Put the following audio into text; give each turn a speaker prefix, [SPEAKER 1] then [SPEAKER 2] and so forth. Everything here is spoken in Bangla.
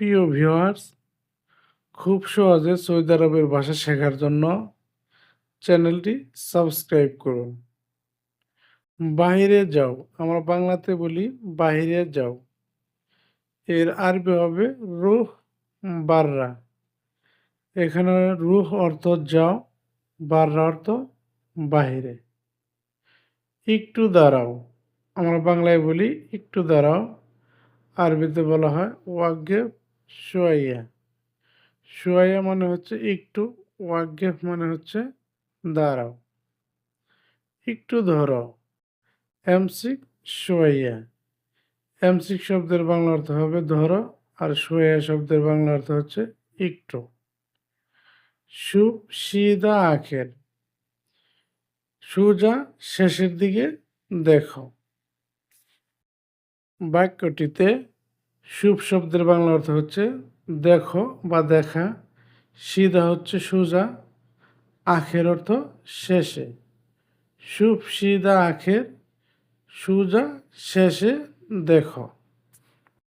[SPEAKER 1] প্রিয় ভিউয়ার্স, খুব সহজে সৌদি আরবের ভাষা শেখার জন্য চ্যানেলটি সাবস্ক্রাইব করুন। বাহিরে যাও, আমরা বাংলাতে বলি বাহিরে যাও। এর আরবি হবে রুহ বাররা। এখানে রুহ অর্থ যাও, বাররা অর্থ বাহিরে। একটু দাঁড়াও, আমরা বাংলায় বলি একটু দাঁড়াও। আরবিতে বলা হয় ওয়াকগেফ শোয়াইয়া। শোয়াইয়া মানে হচ্ছে একটু, ওয়াকগেফ মানে হচ্ছে দাঁড়াও। একটু ধরো, এমসিক শোয়াইয়া। এমসিক শব্দের বাংলা অর্থ হবে ধরো, আর শোয়াইয়া শব্দের বাংলা অর্থ হচ্ছে একটু। সুপ সিদা আখের, সোজা শেষের দিকে দেখো। বাক্যটিতে সুপ শব্দের বাংলা অর্থ হচ্ছে দেখো বা দেখা, সিধা হচ্ছে সোজা, আখের অর্থ শেষে। সুপ সিদা আখের, সোজা শেষে দেখো।